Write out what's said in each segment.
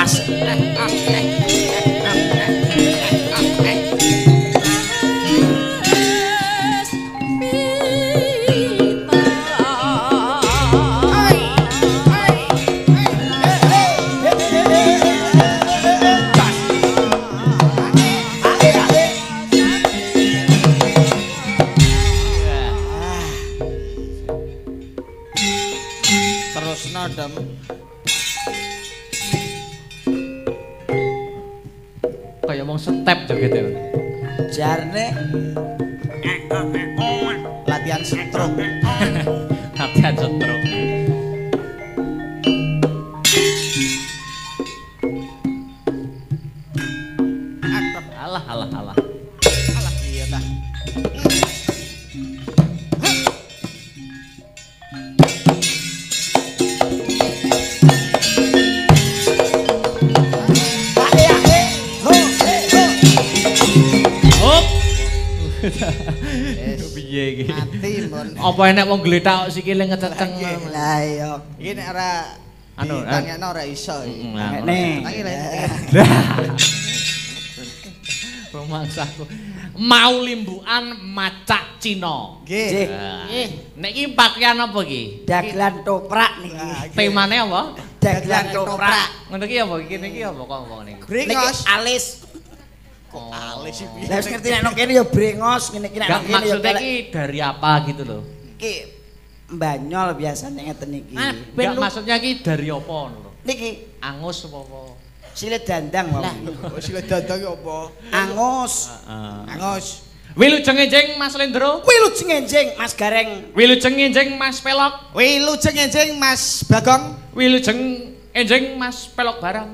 pas. Terusno Dem. Kayak mau step joget ya. Jarne Latihan stroke. Latihan stroke. Alah alah alah. Alah iya ta. Hop. Yes. Piye iki? Mati mon. Apa enek wong gletak sikile ngececeng. lah iya. Iki nek ora Anu, tanyakno ora iso iki. Nek. Rumangsaku mau limbukan macak Cina. Nggih. Nggih. Nek iki pakaian apa iki? Dagelan toprak niki. Temane apa? Dagelan toprak. Ngono iki apa? Iki niki apa kok ngomong niku? Brengos. Alis. Kok alis iki piye? Lah wis ngerti nek nang kene ya brengos, ngene iki nek Gak nang kene ya maksudnya kelek. iki dari apa gitu loh. Iki Banyol biasanya ngeten iki. Gak maksudnya iki dari apa ngono lho. Niki Angus apa? silet dandang wae. Oh silet dadang ki apa? Angus. Angus. Wilujeng enjing Mas Lendro. Wilujeng enjing Mas Gareng. Wilujeng enjing Mas Pelok. Wilujeng enjing Mas Bagong. Wilujeng enjing Mas Pelok barang.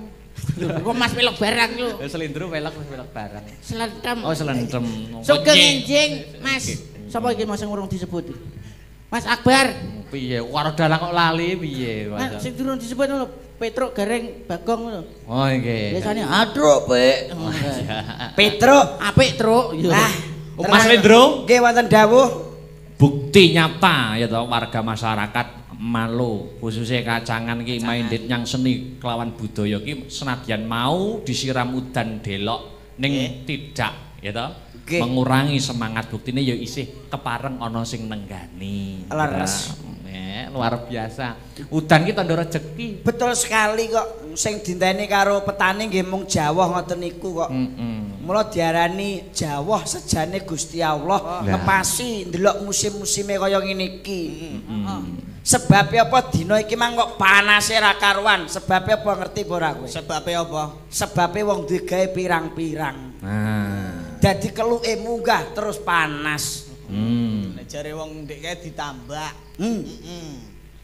Kok Mas pelok barang lho. Selendro pelok Mas Pelok barang. Selentem. Oh selendem. Sugeng enjing Mas. Sapa iki Mas sing urung disebut? Mas Akbar. Piye karo dalang kok lali piye Nah, Mas? sing durung disebut lho, Petruk Gareng Bagong lho. Oh nggih. Biasane aduh, Pek. Petruk. Apik, Truk. Nah, Mas Lendro. nggih wonten dawuh. Bukti nyata ya toh warga masyarakat Malo khususnya kacangan ki minded yang seni kelawan budaya ki senadyan mau disiram udan delok ning tidak ya toh Nggih. mengurangi semangat buktine ya isih kepareng ana sing nenggani. Leres. Luar biasa. Udan ki tandha rejeki. Betul sekali kok sing dinteni karo petani nggih mung jawah ngoten niku kok. Mula diarani jawah sejane Gusti Allah ngepasi ndelok musim-musime kaya ngene iki. Sebabnya apa dina iki mang kok panase ra karuan. Sebabnya apa ngerti apa ora kowe? Sebabe apa? Sebabnya wong duwe gawe pirang-pirang. Nah. Dadi keluke munggah terus panas. Nek jare wong ndek kae ditambak.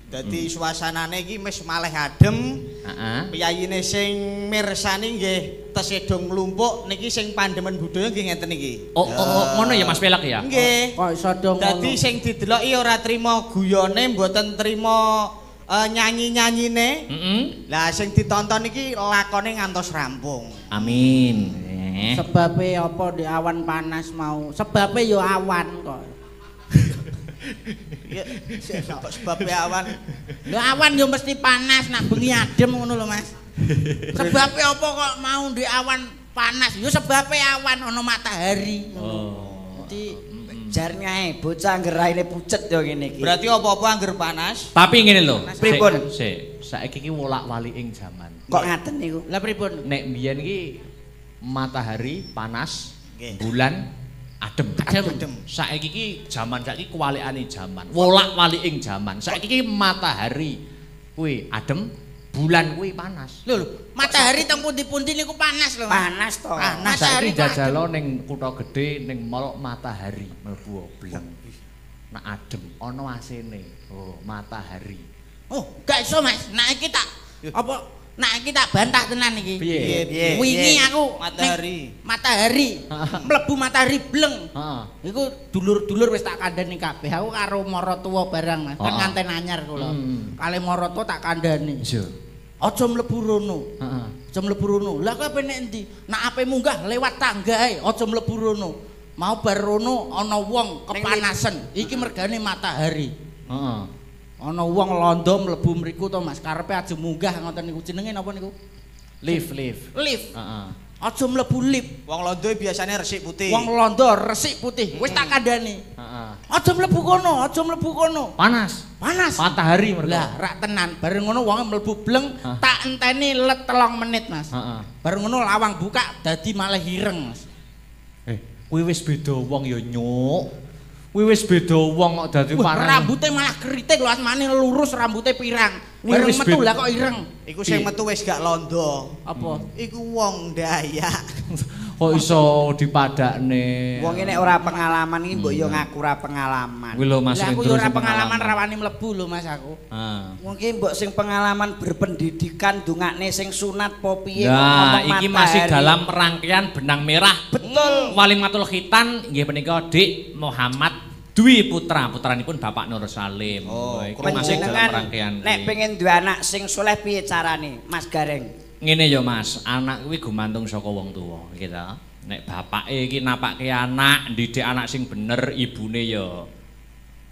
Dadi suasanane iki wis malih adem. Heeh. Piyayine sing mirsani nggih tesih do nglumpuk niki sing pandemen budaya nggih ngeten iki. Oh, ngono ya Mas Pelak ya? Nggih. Kok iso dong. Dadi sing dideloki ora trima guyone mboten trima nyanyi-nyanyine. Lah sing ditonton iki lakone ngantos rampung. Amin. sebabe apa di awan panas mau. Sebabe yo awan kok. Ya, sebab awan. Lho awan yo mesti panas nak bengi adem ngono lho Mas. Sebabe apa kok mau di awan panas? Yo sebabe awan ana matahari. Oh. Jadi jarnya bocah angger raine pucet yo ngene iki. Berarti apa-apa angger panas. Tapi ngene lho. Pripun? Saiki iki wolak-walik ing jaman. Kok ngaten niku? lah pripun? Nek mbiyen iki matahari panas, Nggih. bulan adem. Adem. Saiki iki jaman saiki kuwalikane jaman. Wolak-walik ing jaman. Saiki iki matahari kuwi adem, bulan kuwi panas. Lho, matahari teng pundi-pundi niku panas lho. Mas. Panas to. Panas. Saiki Matahari jajalo ning kutha gedhe ning mall matahari mlebu obleng. Nak adem ana AC-ne. Oh, matahari. Oh, gak iso Mas. Nak iki tak apa nak iki tak bantah tenan iki. Piye? Piye? Wingi aku Matahari. Matahari. Mlebu matahari bleng. Heeh. Iku dulur-dulur wis tak kandhani kabeh. Aku karo maratuwa barang Mas. Kan Oh. nganten anyar kula. Hmm. Kali maratuwa tak kandhani. Iya. Aja mlebu rono. Heeh. Aja mlebu rono. Lah kowe nek endi? Nak ape munggah lewat tangga ae, aja mlebu rono. Mau bar rono ana wong kepanasan. Iki mergane matahari. Heeh. Ana wong londo mlebu mriku to Mas, karepe aja munggah ngoten niku. Jenenge napa niku? Lift. Lift. Heeh. Aja mlebu lift. Wong Londo biasanya resik putih. Wong Londo resik putih. Wis tak kandhani. Heeh. Aja mlebu kono. Panas. Matahari mergo. Lah, rak tenan. Bareng ngono wonge mlebu bleng, tak enteni let 3 menit, Mas. Heeh. Bareng ngono lawang buka dadi malah ireng, Mas. Kuwi wis beda wong ya, Nyuk. Kuwi wis beda wong kok dadi parang. Rambute malah keriting lho, asmane lurus rambute pirang. Bareng Wis metu beda. lah kok ireng. Iku sing metu wis gak Londo. Apa? Iku wong Dayak. Kok iso dipadakne. Wong nek ora pengalaman iki mbok yo ngaku ora pengalaman. Kuwi lho Mas. Lah aku Hendro yo ora sing pengalaman rawani mlebu lho Mas aku. Ah. Wong ki mbok sing pengalaman berpendidikan dongakne sing sunat po piye Nah, ngomong iki masih matahari. dalam rangkaian benang merah. Betul. Walimatul khitan nggih menika Dik Muhammad Dwi putranipun Bapak Nur Salim. Iki masih dalam Panjenengan rangkaian. nek pengen duwe anak sing soleh piye carane Mas Gareng? Ngene ya Mas, anak kuwi gumantung saka wong tuwa gitu. Nek bapake iki napake anak, ndidik anak sing bener, ibune ya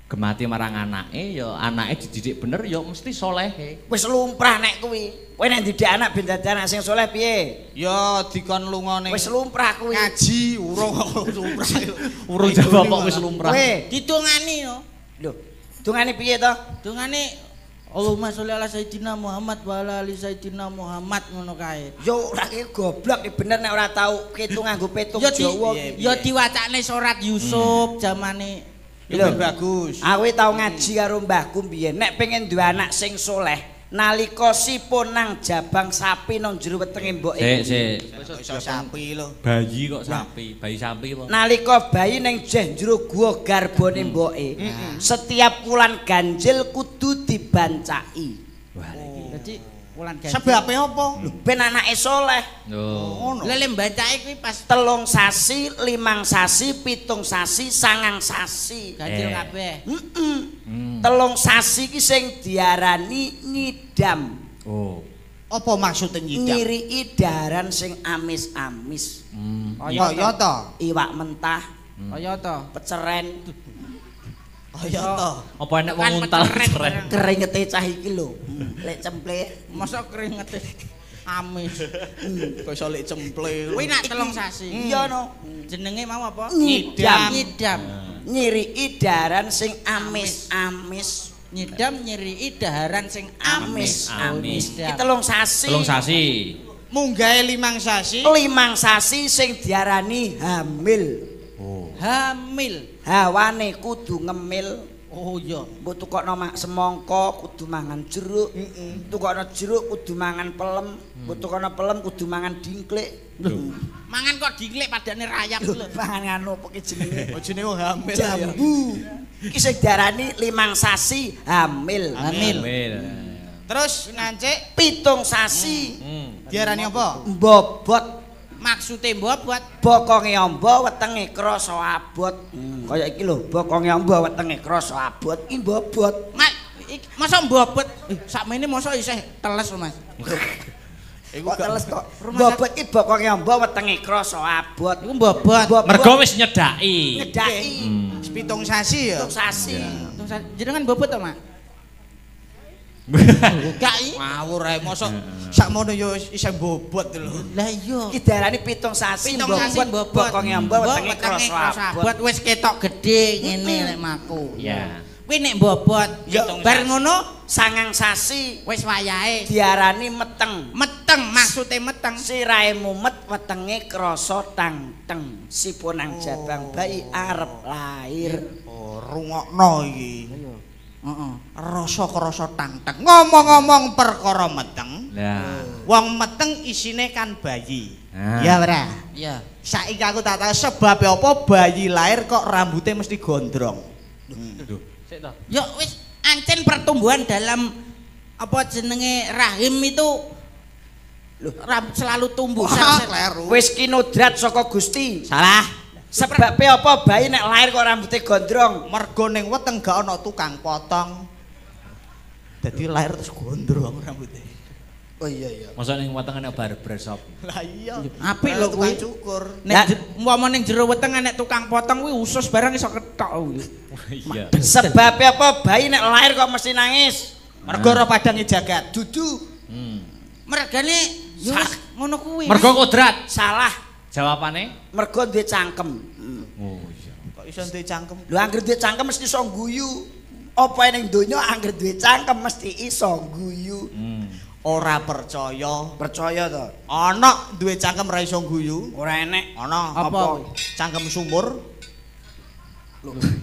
gemati marang anake, ya anake dididik bener ya mesti solehe. Wis lumrah nek kuwi. Kowe nek didik anak ben dadi anak sing soleh piye? Ya dikon lunga ning Wis lumrah kuwi. ngaji urung lumrah. Urung jawab kok wis lumrah. Kowe, Ditungani yo. lho, dungane piye to? Dungane Allahumma sholli ala sayyidina Muhammad wa ala ali sayyidina Muhammad ngono kae. Yo ora ki goblok ki bener nek ora tau ketung nganggo petung Jawa. Yo diwacane surat Yusuf zamane Lho bagus. Aku tau ngaji karo mbahku mbiyen nek pengen duwe anak sing soleh nalika sipun nang jabang sapi nang jero wetenge mboke. Sik. Iso sapi lho. Bayi kok sapi, bayi sapi apa? Nalika bayi ning jero gua garbone mboke. Setiap wulan ganjil kudu dibancaki. dadi wulan ganjil. Sebabe apa? Ben anake soleh. Lho. Lha mbacake kuwi pas 3 sasi, 5 sasi, 7 sasi, 9 sasi. ganjil kabeh. 3 sasi ki sing diarani nyidam. Oh. Apa maksudnya nyidam? Ngiriki daharan sing amis-amis. Kaya to. Iwak mentah, Kaya to. peceren, Kaya to. Apa enek wong untal keren. keringete cah iki lho. Lek cemple. Mosok keringete amis. Kok iso lek cemple. Kuwi nak 3 sasi. Iya no. Jenenge mau apa? Nyidam. Nyidam. Nyiriki daharan sing amis-amis. Nyidam nyeri daharan sing Amis, amis. Iki 3 sasi. 3 sasi. Munggahe 5 sasi. 5 sasi sing diarani hamil. Hamil. Hawane kudu ngemil. Oh iya. Mbok tukokno semangka kudu mangan jeruk. Tukokno jeruk kudu mangan pelem. Mbok tukokno pelem kudu mangan dingklik. Mangan kok dingklik padane rayap lho. Mangan anu apa ki jenenge? Oh jenenge wong hamil. Jambu. Iki sing diarani 5 sasi hamil. Hamil. Terus ngancik 7 sasi diarani apa? mbobot. Maksude mbobot. Bokonge amba wetenge krasa abot. Kaya iki lho, bokonge amba wetenge krasa abot iki mbobot. Masa mbobot? Sakmene masa isih teles lho, Mas. Iku teles kok. Mbobot iki bokonge amba wetenge krasa abot. Iku mbobot. Mergo wis nyedaki. Nyedaki. 7 sasi ya. 7 sasi. Jenengan mbobot to, Mak? Gak iki. Ngawur ae mosok sakmono yo isih bobot lho. Lah iya. Iki diarani 7 sasi 7 sasi mbobot. bokonge amba wetenge Wetenge krasa abot. abot wis ketok gedhe ngene lek maku. Ya. Kuwi nek mbobot, bar ngono 9 sasi wis wayahe. diarani meteng. Meteng maksude meteng. Sirahe mumet wetenge krasa tangteng. Sipun nang jabang bayi arep lahir. Oh, rungokno iki. Heeh. Rasa krasa tangteng. Ngomong-ngomong perkara meteng. Lah. Wong meteng isine kan bayi. Ah. Ya ora. Iya. Saiki aku tak tahu sebab apa bayi lahir kok rambutnya mesti gondrong. Sik to. Ya wis ancen pertumbuhan dalam apa jenenge rahim itu selalu tumbuh Kleru. Wis kinodrat saka Gusti. Salah. Sebabe apa bayi nek lahir kok rambutnya gondrong? Mergo ning weteng gak ana tukang potong. Dadi lahir terus gondrong rambutnya. Oh iya. Masa ning wetengane barbershop. Lah iya. Apik lho kuwi. tukang cukur. Nek umpama ning jero weteng nek tukang potong kuwi usus barang iso ketok kuwi. Iya. Sebabe apa bayi nek lahir kok mesti nangis? Mergo ora padange jagat. Dudu. Mergane yo wis ngono kuwi. Mergo kodrat. Salah. Jawabane? Mergo duwe cangkem. Oh iya. Kok iso duwe cangkem? Lho anggere duwe cangkem mesti iso guyu. Apa ning donya anggere duwe cangkem mesti iso guyu. Ora percaya. Percaya to? Ana duwe cangkem ra iso guyu. Ora enek. Ana Apa? Cangkem sumur.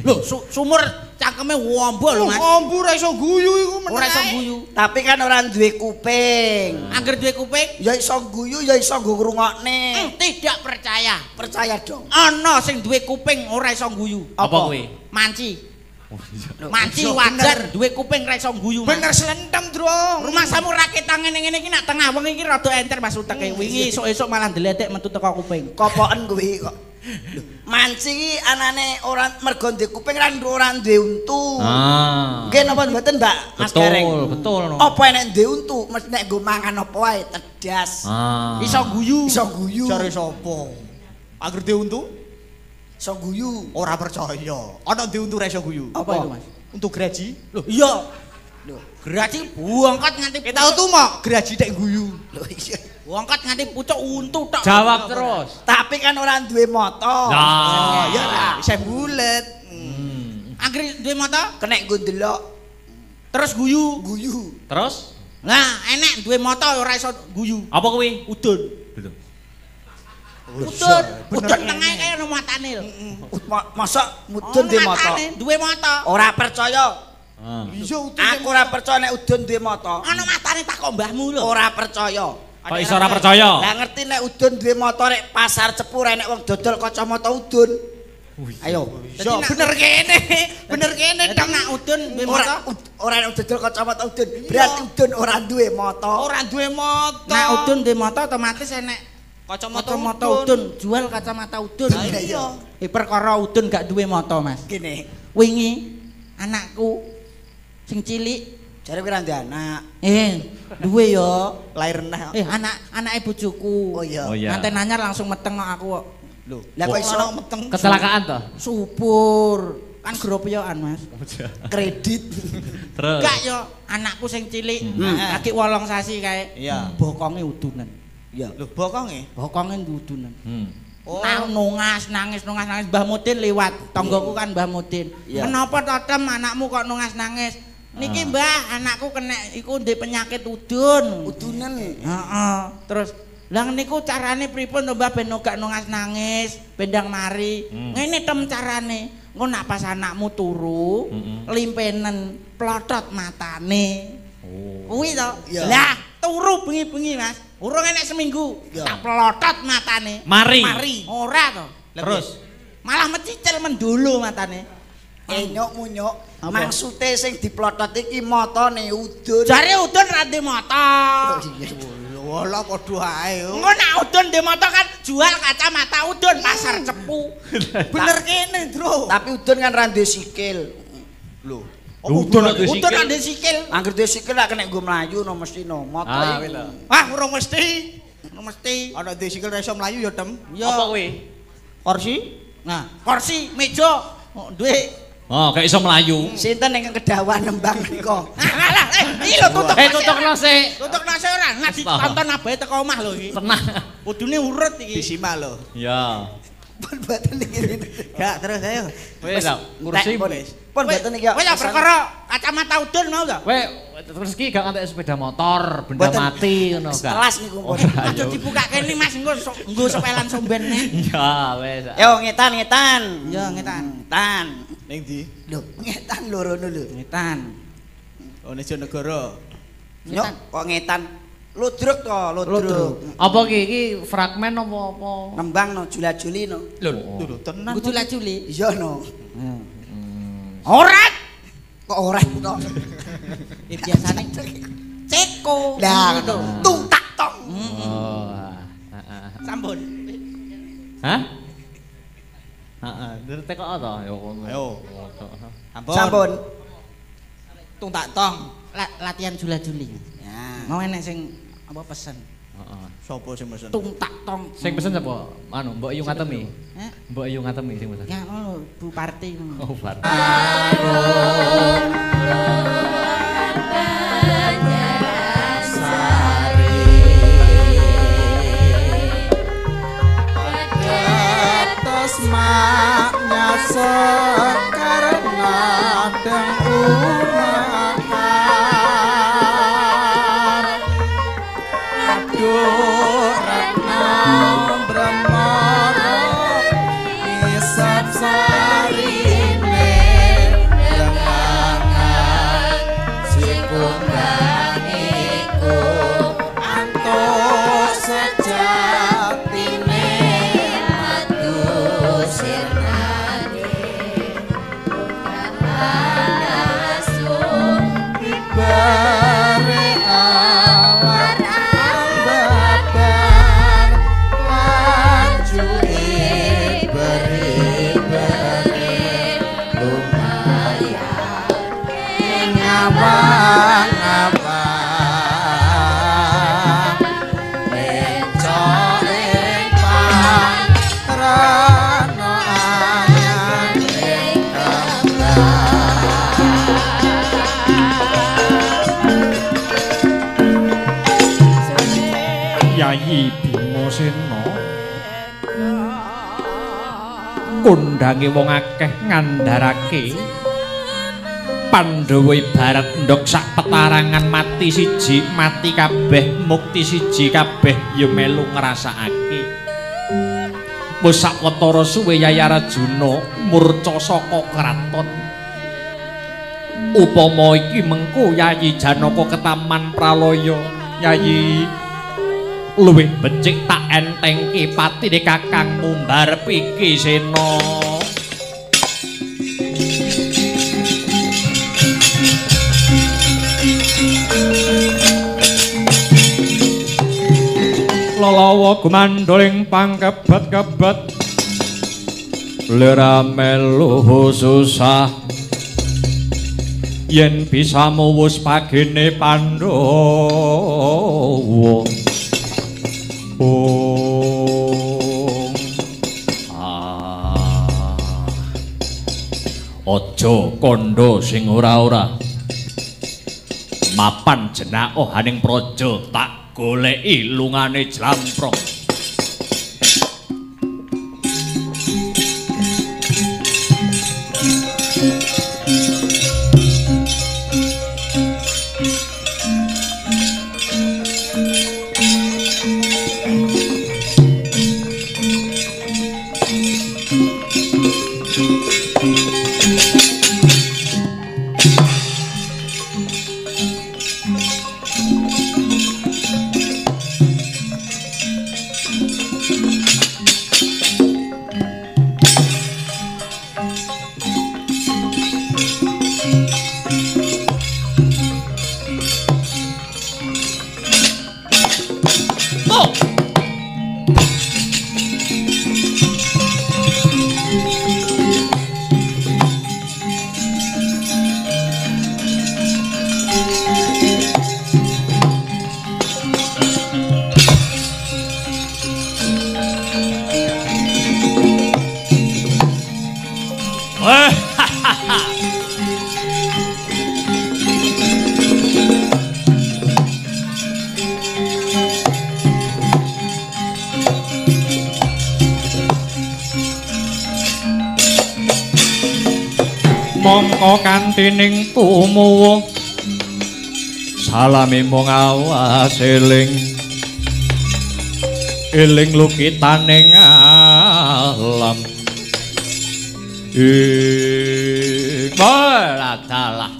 Lho, sumur cangkeme wombo lho, Mas. Wombo ra iso guyu iku meneh. Ora iso guyu. Tapi kan ora duwe kuping. Angger duwe kuping, Ya iso guyu, ya iso nggo ngrungokne. tidak percaya. Percaya dong. Ana sing duwe kuping ora iso guyu. Apa kuwi? Manci. Loh, Manci iya, wajar duwe kuping ra iso guyu. Mas. Bener slentem, Drong. Rumah samu rakit tangan ngene iki nak tengah wengi iki rada enter Mas uteke. Wingi esuk-esuk malah ndledek metu teko kuping. Kopoken kuwi kok. Lho, manci iki anane ora mergo duwe kuping ora duwe untu. Ah. Nggih napa mboten, Mbak? Mas Betul, Gareng. betul, no. Apa enek duwe untu, mesti nek nggo mangan apa wae tedas. Ah. Iso guyu. Iso guyu. Jare sapa? Angger duwe untu? Iso guyu. Ora percaya. Ana duwe untu ra iso guyu. Apa itu, Mas? Untuk graji? Loh, iya. Loh, gerati buangkat nganti Kita tahu tuh mau graji tek guyu. Lho iya. buangkat nganti pucuk untu tok. Jawab terus. Tapi kan ora duwe motor. Nah. Ya lah, saya bulet. Angger duwe mata Kenek nggo ndelok terus guyu. guyu. Terus? Lah, enek duwe mata ora iso guyu. Apa kuwi? Udun. Belum. Udun. Udun tengah kaya ono matane lho. Masa mudun duwe motor? Duwe mata. Ora percaya. Ah. Iya utuh. Aku ora percaya nek udun duwe motor. Ono matane takok mbahmu lho. Ora percaya. Kok iso ora percaya? Lah ngerti nek udun duwe motor nek pasar Cepu enek wong dodol kacamata udun. Ayo. Dadi bener kene. Bener kene dong nak udun duwe mata. Ora enek dodol kacamata udun. Berarti udun ora duwe motor. Ora duwe motor. Nak udun duwe mata otomatis enek kacamata udun, jual kacamata udun. Iya. Perkara udun gak duwe mata, Mas. Gini. Wingi anakku sing cilik Jare kowe ra ndek anak. duwe ya. Lahir neh. Anake bojoku. Oh iya. Oh iya. Nganten anyar langsung meteng kok aku kok. Lho, Lah kok iso meteng. Kecelakaan toh? Subur. Kan gropeyokan, Mas. kredit. Terus. Enggak yo, anakku sing cilik, lagi 8 sasi kae. Iya. Bokonge udunan. Iya. Lho, bokonge. Bokonge udunan. Oh. Nangis Mbah Mudin lewat. Tonggoku kan Mbah Mudin. Iya. Kenapa totem anakmu kok nangis? Niki Mbah, anakku kena iku ndek penyakit udun. Udunan. Heeh. Terus lah niku carane pripun to Mbah ben gak nangis, bendang mari. Ngene tem carane. Engko nak pas anakmu turu, limpenen plotot matane. Kuwi to. Iya. Lah, turu bengi-bengi Mas. Urung enek seminggu, Iya. tak plotot matane. Mari. Ora to. Terus. Malah mecicil mendulu matane. Nyok munyok. Apa? Maksude sing diplotot iki motone udun. Jare udun ra ndek mata. Wala padha ae. Engko nak udun ndek mata kan jual kacamata udun pasar Cepu. Bener kene, Bro. Tapi udun kan ra duwe sikil. Lho. Udun ada Udun ra ndek sikil. Angger duwe sikil lak kena nggo mlayu no mesti no. Motor Ah, iki. wis. Wah, urung mesti. Urung mesti. Ana duwe sikil ra iso mlayu ya, Dem. Ya. Apa kuwi? Kursi? Nah, kursi, meja, duwe. Oh, kayak iso melayu. Sinten ing kedawan nembang nika? Alah, iki lho tutuk. Tutukno sik. Tutuk nase ora, nak ditonton abahe teko omah lho iki. Tenang. Kudune urut iki. Disimak lho. Ya. Pun mboten iki. Gak terus ayo. Wis, kursi Pun wis. pun mboten iki. Wis ya perkara kacamata udun mau to. Kowe terus iki gak ngantek sepeda motor, benda Mboten. mati ngono gak. Telas niku pun. Aja dibukake ni Mas nggo sepelan somben nih. Ya, wis. Yo ngetan. Ya ngetan. Ngetan. Ning ndi? Lho, ngetan loro lho. Ngetan. Oh, Nejonegoro. Nyok kok ngetan. Ludruk to, ludruk. Apa iki fragmen apa? Nembang no jula-juli no. Lho, tenan. Kudu lajuli. Iya no. Ora. Kok ora to? Biasane ceko. Lah, Ngono. tung tak tong. Oh. Sampun. Hah? Heeh, ngerti kok to? Ya ngono. Ayo. Ampun. Sampun. Tung tak tong. Latihan jula-juli. Ya. Mau enek sing apa pesen? Heeh. Sopo sing mesen? Tung tak tong. Sing pesen sapa? Anu, Mbok Ayu Ngatemi. Hah? Mbok Ayu Ngatemi sing pesen. Ya ngono, Bu Parti. Oh, bar. asmanya sekarna deng umakar aduh ratna brahmana isap sarine dengangan si kundangiku antuk sejatine madu sirnane rahanasu bare awar ambaban lanjuri beri-beri lumayan ngawang-ngawang mencok ing pangrana anyang ing Yayi Bimasena kondange wong akeh ngandharake Pandhawa ibarat ndok sak petarangan mati siji mati kabeh mukti siji kabeh ya melu ngrasakake wis sawetara suwe Yayi Arjuna murca saka kraton upama iki mengko Yayi Janaka ketaman pralaya Yayi luwih becik tak entengke patine kakangmu mbarep iki Sena lalawa gumandoling pangkebet-kebet lera melu susah yen bisa muwus pagene Pandhawa aja kandha sing ora-ora mapan jenaohaning praja tak goleki lungane jlamprong mongko kantining tumuwuh salami mung awas eling eling lukitaning alam Baladalah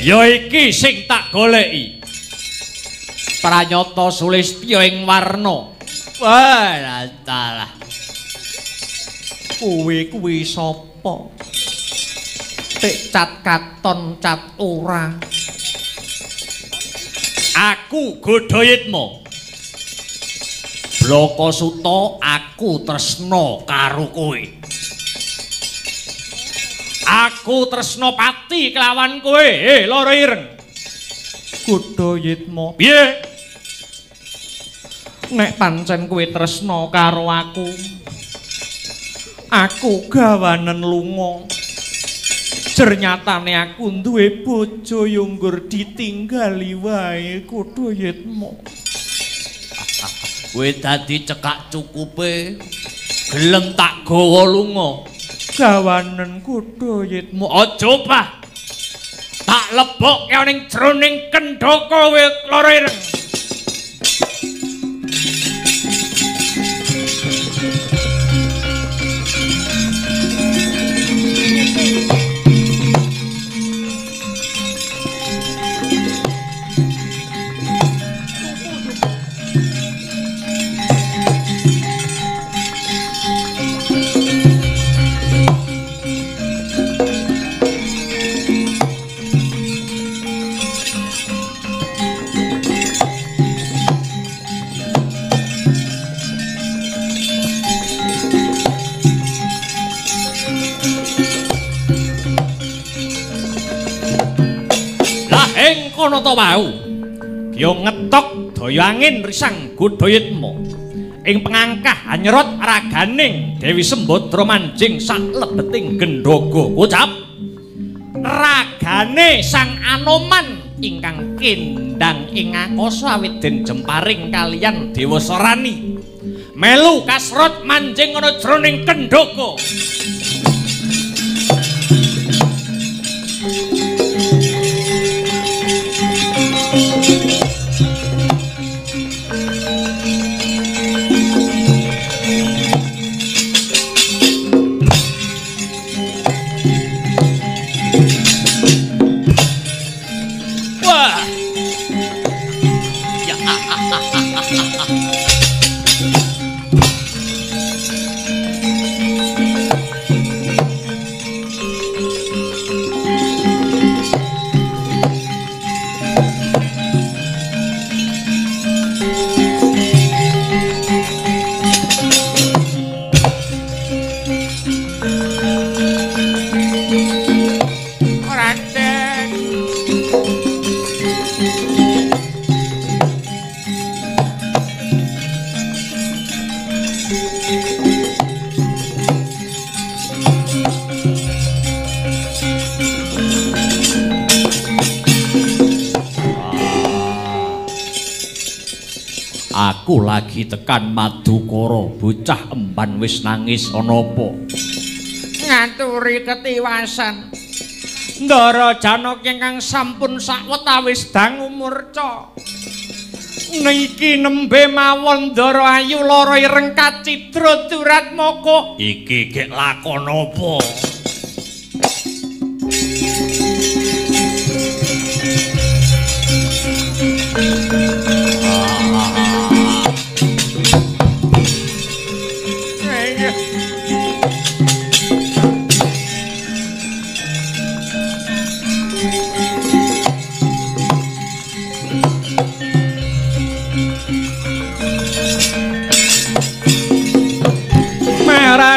ya iki sing tak goleki pranyata Sulistya ing warna Baladalah kuwi sapa tek cat katon cat ora aku Godhayitma Blakasuta aku tresna karo kowe aku tresna pati kelawan kowe lara ireng Godhayitma piye nek pancen kowe tresna karo aku gawanen lunga ternyatane aku duwe bojo yunggur ditinggali wae Godhayitma kowe dadi cekak cukupe gelem tak gawa lunga gawanen kudayitmu aja bah tak lebokke ning jroning kendhaka kowe lara ireng. Kono to wau ya ngetok daya angin risang kudayitmu ing pengangkah anyerot raganing Dewi Sembadra manjing sak lebeting gendhaga ucap ragane sang Anoman ingkang kendang ing akasa awit den jemparing kaliyan Dewa Sarani melu kasrot manjing ana jroning kendhaga. Aku lagi tekan Madukara, bocah emban wis nangis ana apa? Ngaturi ketiwasan. Ndara Janaka ingkang sampun sawetawis dangu murca. Niki nembe mawon Ndara Ayu lara ireng kacidra Duratmaka. Iki gek lakon apa?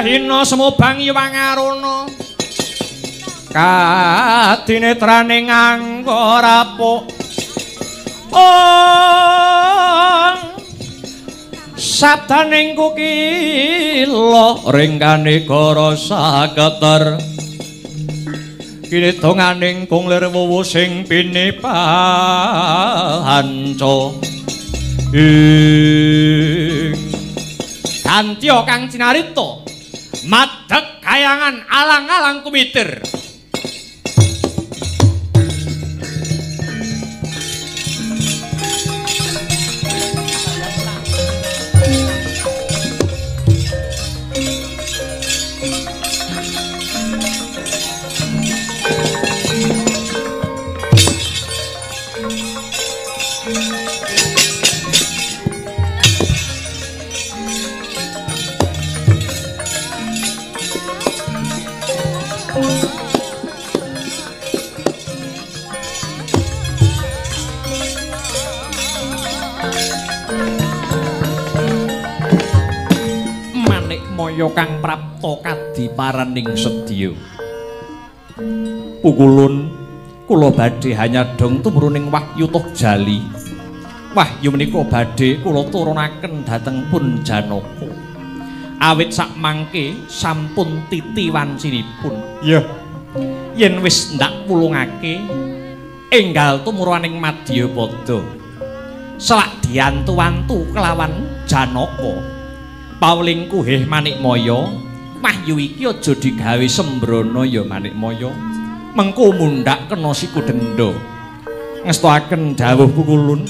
Hina semubang Iwangarana kadinetraning angga rapuk sabdaning kukila ringkane gara saketer kidonganing kunglir wuwu sing pinipahanca Gantya kang cinarita madeg kayangan alang-alang kumitir. Manikmaya kang prapta kadiparaning sedya. Pukulun kula badhe hanyadong tumruning Wahyu Toh Jali. Wahyu menika badhe kula turunaken dhateng pun Janaka. Awit sak mangke sampun titi wancinipun. Ya. Yen wis ndak pulungake enggal tumuraning Madyapada. Selak diantu-antu kelawan Janaka. Paulingku heh Manikmaya, wahyu iki aja digawe sembrono ya Manikmaya. Mengko mundhak kena siku denda. Ngestoaken dawuh Pukulun.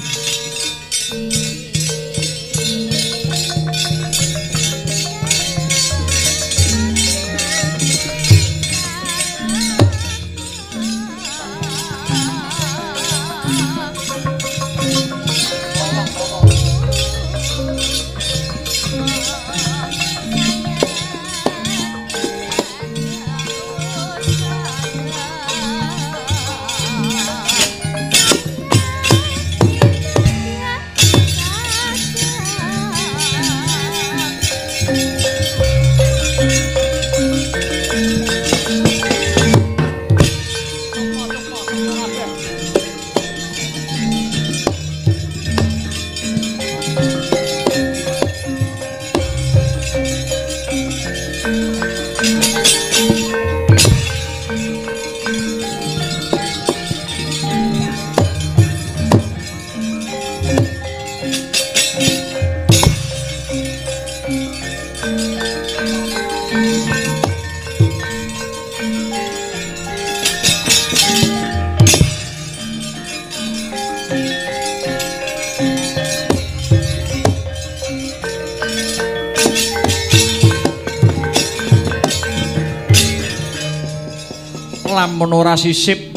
Lamun ora sisip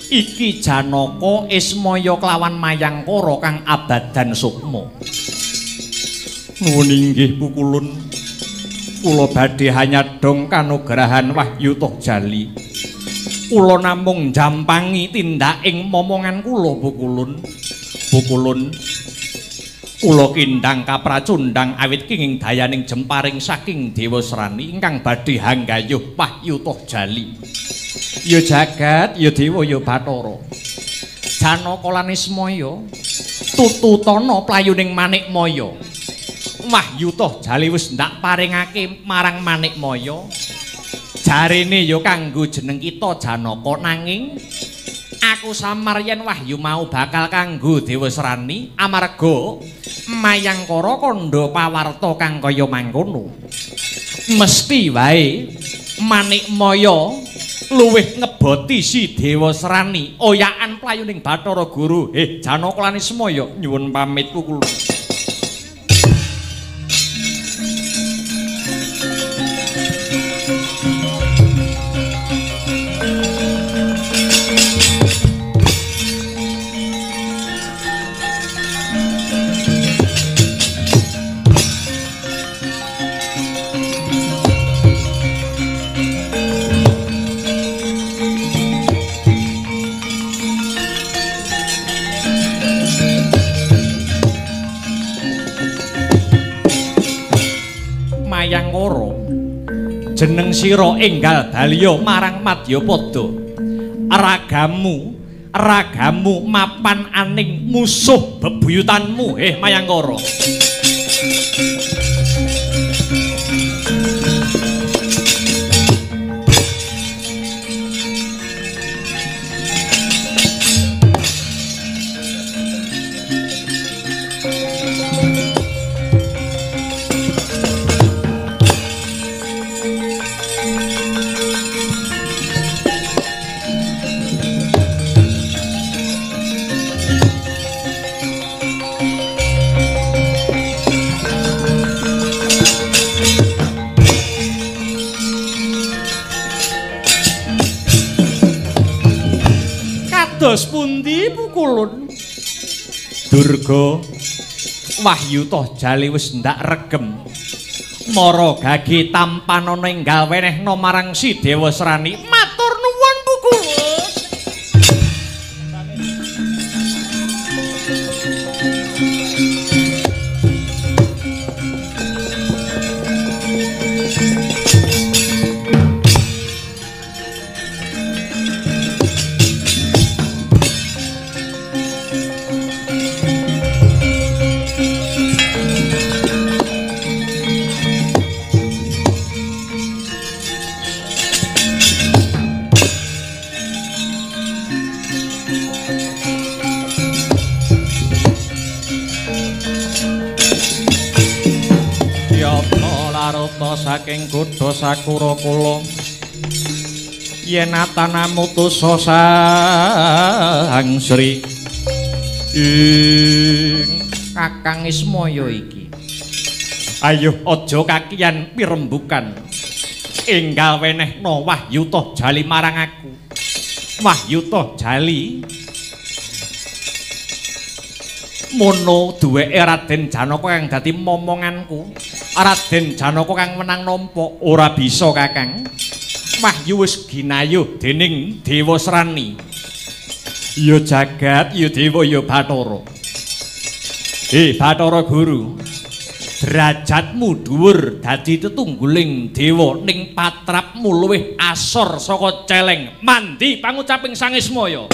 iki Janaka Ismaya kelawan Mayangkara kang abadan sukma. Nuwun inggih Pukulun. Kula badhe hanyadong kanugrahan Wahyu Toh Jali. Kula namung jampangi tindak ing momongan kula Pukulun. Pukulun. Kula kindang kapracundang awit kenging dayaning jemparing saking Dewa Srani ingkang badhe hanggayuh Wahyu Toh Jali. Ya jagat, ya dewa, ya Bathara. Janaka lan Ismaya tututana playuning Manikmaya. Wahyu Toh Jali wis ndak paringake marang Manikmaya. Jarene ya kanggo jeneng kita Janaka nanging aku samar yen wahyu mau bakal kanggo Dewa Srani amarga Mayangkara kandha pawarta kang kaya mangkono. Mesti wae Manikmaya luwih ngeboti si Dewa Srani oyakan playuning Bathara Guru. Janaka lan Ismaya nyuwun pamit Pukulun. Mayangkara jeneng sira enggal balya marang Madyapada. Ragamu mapan aning musuh bebuyutanmu Mayangkara. Kados pundi Pukulun? Durga Wahyu Toh Jali wis ndak regem. Mara gage tampanana enggal wenehna marang si Dewa Srani. Matur nuwun Pukulun. Maruta saking Kuda Sakura kula yen atanamutusa Sang Sri ing Kakang Ismaya iki ayo aja kakian pirembukan enggal wenehna Wahyuta jali marang aku Wahyuta jali mono duweke Raden Janaka kang dadi momonganku Raden Janaka kang menang nampa ora bisa Kakang Wahyu wis ginayuh dening Dewa Srani ya jagat ya dewa ya Bathara Bathara Guru derajatmu dhuwur dadi tetungguling dewa ning patrapmu luwih asor saka celeng mandi pangucaping Sang Ismaya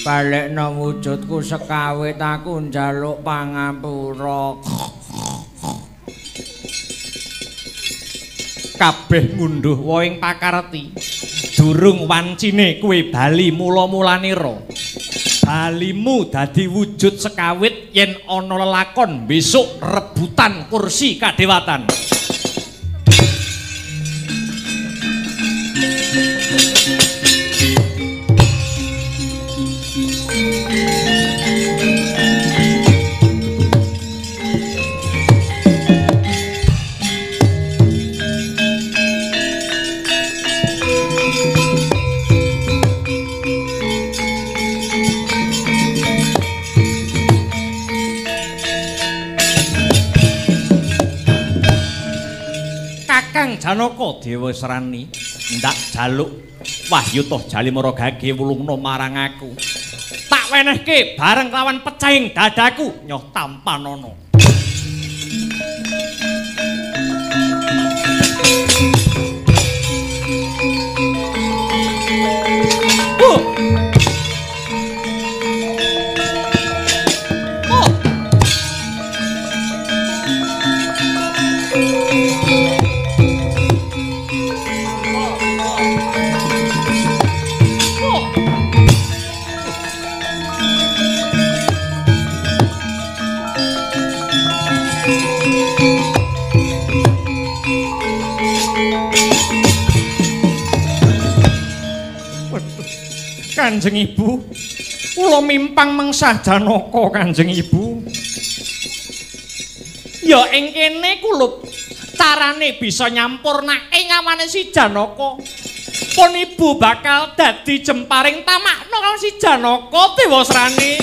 balekna wujudku sekawit aku njaluk pangapura kabeh ngunduh woing pakarti durung wancine kowe bali mula-mulanira balimu dadi wujud sekawit yen ana lelakon besok rebutan kursi kadewatan Janaka Dewa Srani ndak jaluk Wahyuta Jalimara gage wulungna marang aku tak wenehke bareng lawan pecahing dadaku nyoh tampanana Kanjeng Ibu, kula mimpang mengsah Janaka Kanjeng Ibu. Ya ing kene kula carane bisa nyampurnake ngawane si Janaka. Pun Ibu bakal dadi jemparing tamakna karo si Janaka Dewa Srani.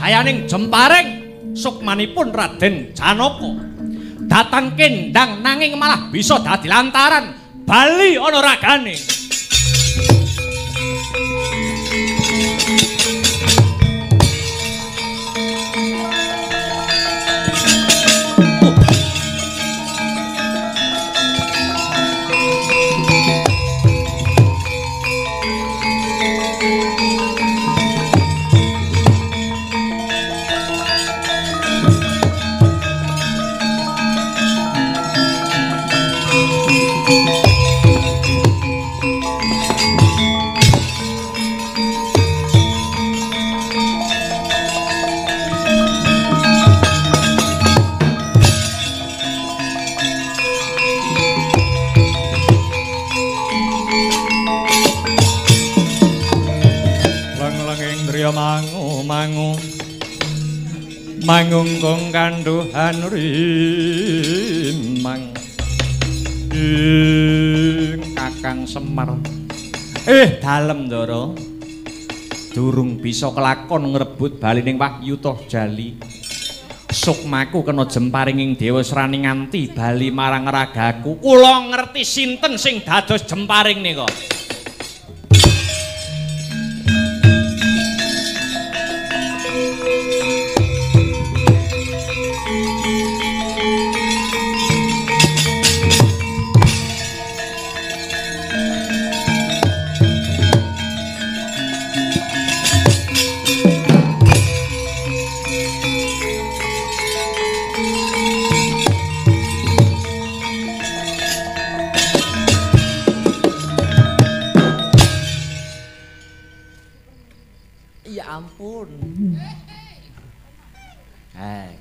Dayaning jemparing sukmanipun Raden Janaka datang kendang nanging malah bisa dadi lantaran bali ana ragane. mangungkung kanduhan rimang Kakang Semar dalem Ndara durung bisa kelakon ngrebut bali ning Wahyuta Jali sukmaku kena jemparinging Dewa Srani nganti bali marang ragaku kula ngerti sinten sing dados jemparing nika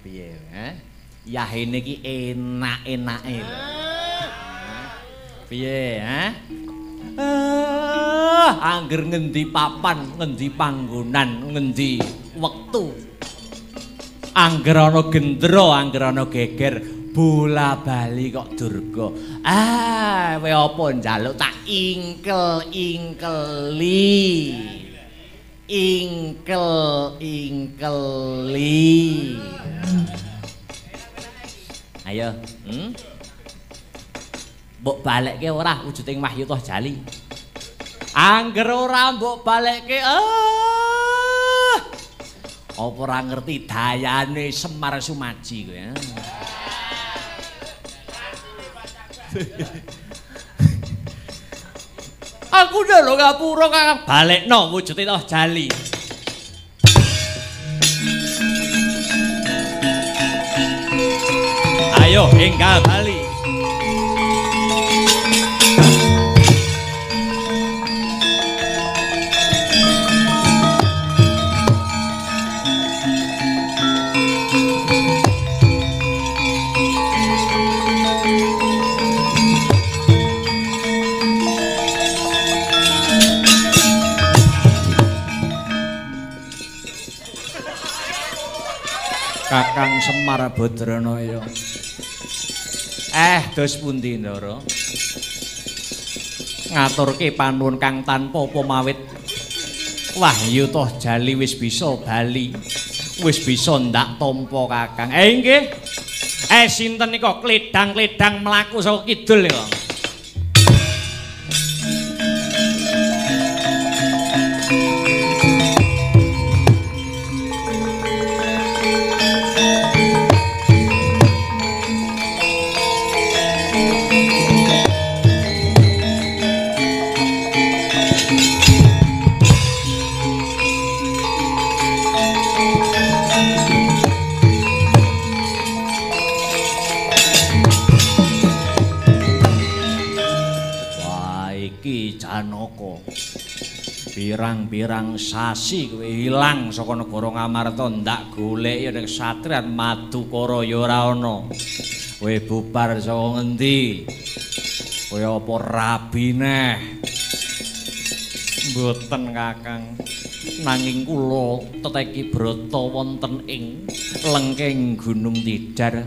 piye yahene iki enak-enake piye angger ngendi papan ngendi panggonan ngendi wektu angger ana gendera angger ana geger bola bali kok durga kowe apa njaluk tak ingkel-ingkeli ingkel-ingkeli ayo mbok balekke ora wujuding Wahyuta Jali angger ora mbok balekke apa ora ngerti dayane Semar Sumaji kowe aku njaluk ngapura Kakang balekno wujude Toh Jali ayo enggal bali Kakang Semar Badranaya dos pundi Ndara ngaturke panuwun kang tanpa pamawit Wahyuta Jali wis bisa bali wis bisa ndak tampa Kakang nggih sinten nika kledang-kledang mlaku saka kidul nika pirang-pirang sasi kowe ilang saka negara Ngamarta ndak golek ya ning satriyan Madukara ya ora ana kowe bubar saka ngendi kowe apa rabi neh mboten Kakang nanging kula teteki brata wonten ing lengking Gunung Tidar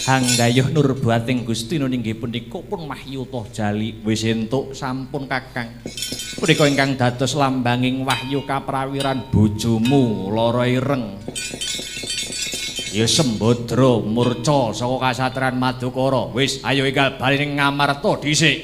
Hanggayuh nurbating Gusti ninggih punika pun Wahyuta Jali wis entuk sampun Kakang punika ingkang dados lambanging wahyu kaprawiran bojomu lara ireng ya Sembadra murca saka kasatriyan Madukara wis ayo enggal bali ning Ngamarta dhisik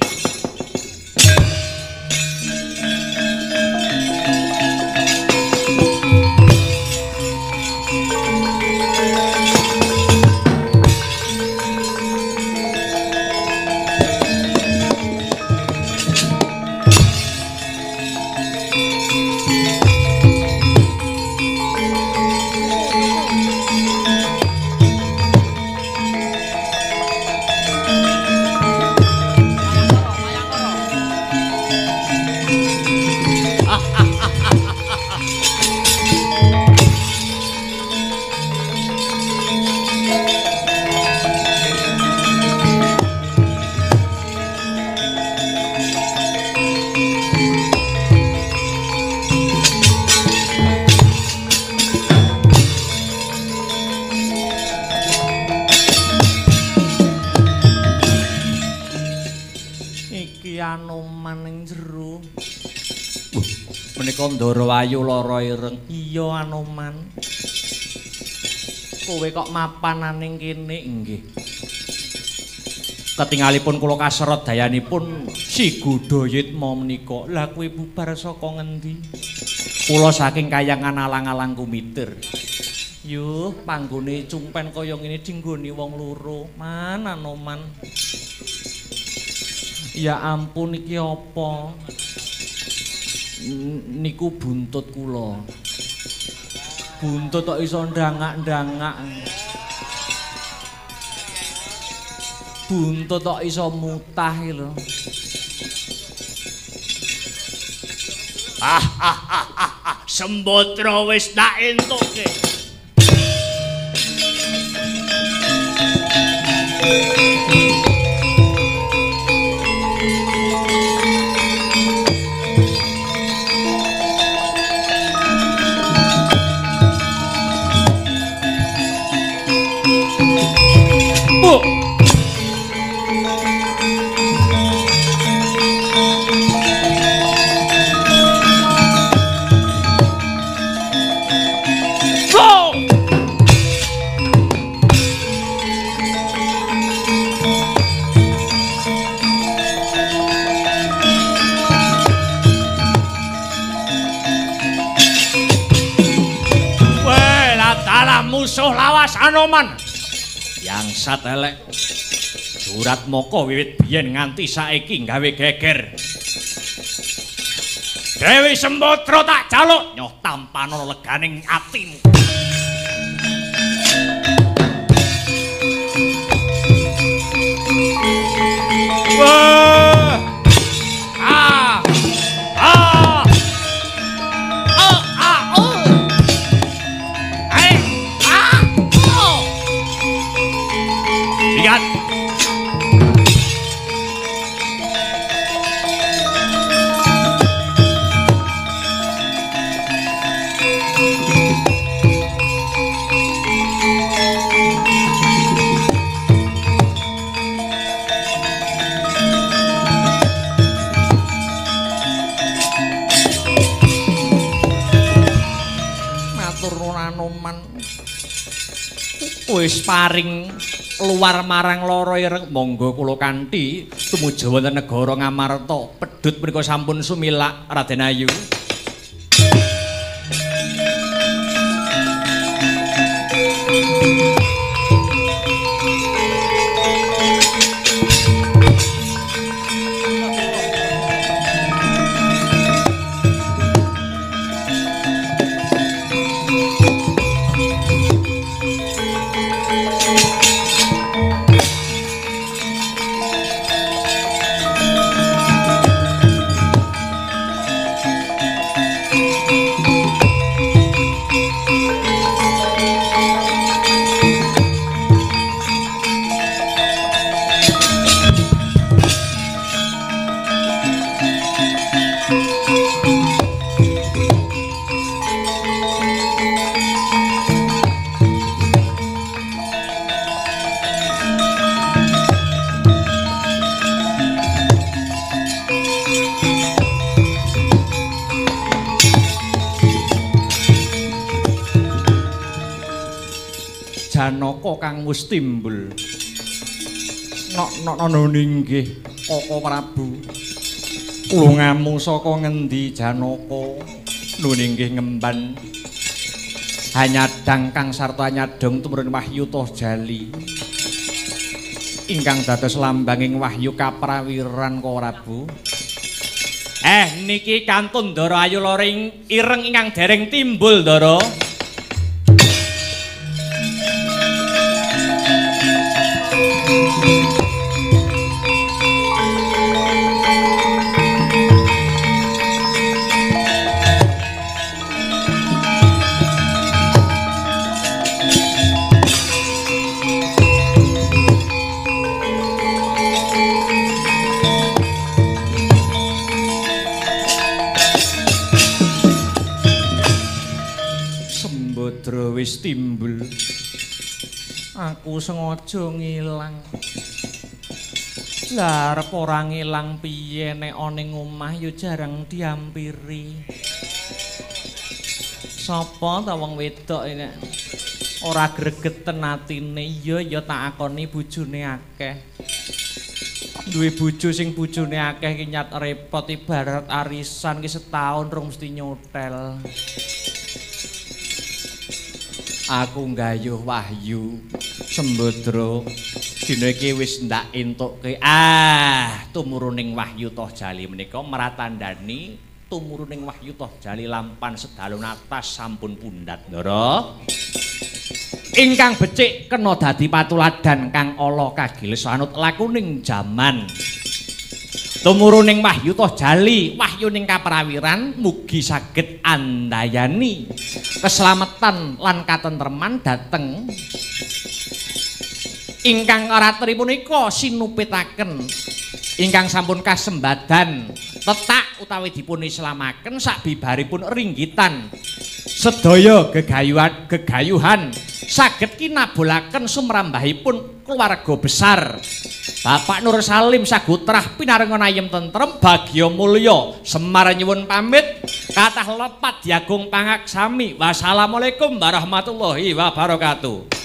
Ndara Ayu lara ireng. Iya Anoman. Kowe kok mapan ning kene nggih. Ketingalipun kula kaserot dayanipun Si Gudayitma menika. Lah kowe bubar saka ngendi? Kula saking Kayangan alang-alang kumitir. Yuh, panggone cumpen kaya ngene dinggoni wong loro. Man Anoman. Ya ampun iki apa? Niku buntut kula. Buntut kok iso ndangak-ndangak. Buntut kok iso mutah iki lho. Sembatra wis tak entuke. Musuh lawas Anoman yang satelek Surat Moko wiwit biyen nganti saiki gawe geger. Dewi Sembadra tak jaluk nyoh tampanono leganing atimu. Wah! Wis paring luar marang lara ireng monggo kula kanthi tumuju wonten negara Ngamarta pedhut menika sampun sumilak Raden Ayu. Janaka kang wis timbul. Nok ninggih Kaka Prabu. Kula ngamu saka ngendi Janaka? Nuninggih ngemban. Hanyadang kang sarta nyadong tumurun wahyu toh jali. Ingkang dados lambanging wahyu kaprawiran Kaka Prabu. Niki kantun Ndara Ayu loring ireng ingkang dereng timbul Ndara. Wis timbul. Aku sengaja ngilang. Lah arep ora ngilang piye nek ana ning omah ya jarang diampiri. Sapa ta wong wedok ini? Ora gregeten atine. Iya ya tak akoni bojone akeh. Duwe bojo sing bojone akeh ki nyat repot ibarat arisan ki setahun rong mesti nyotel. Aku nggayuh Wahyu Sembodra dina iki wis ndak entukke tumuruning Wahyu Toh Jali menika maratandani tumuruning Wahyu Toh Jali lampan sedalun atas sampun pundhat Ndara ingkang becik kena dadi patuladan kang ala kagiles anut lakuning jaman tumuruning Wahyu Toh Jali wahyuning kaprawiran mugi saged andayani keselamatan lan katentreman dhateng ingkang ratri punika sinupitaken ingkang sampun kasembadan tetak utawi dipun islamaken sabibaripun ringgitan sedaya gegayuhan saged kinabolaken sumrambahipun keluarga besar Bapak Nur Salim Sagutrah pinarengan ayem tentrem bagya mulya Semar nyuwun pamit kathah lepat diagung pangaksami wassalamualaikum warahmatullahi wabarakatuh.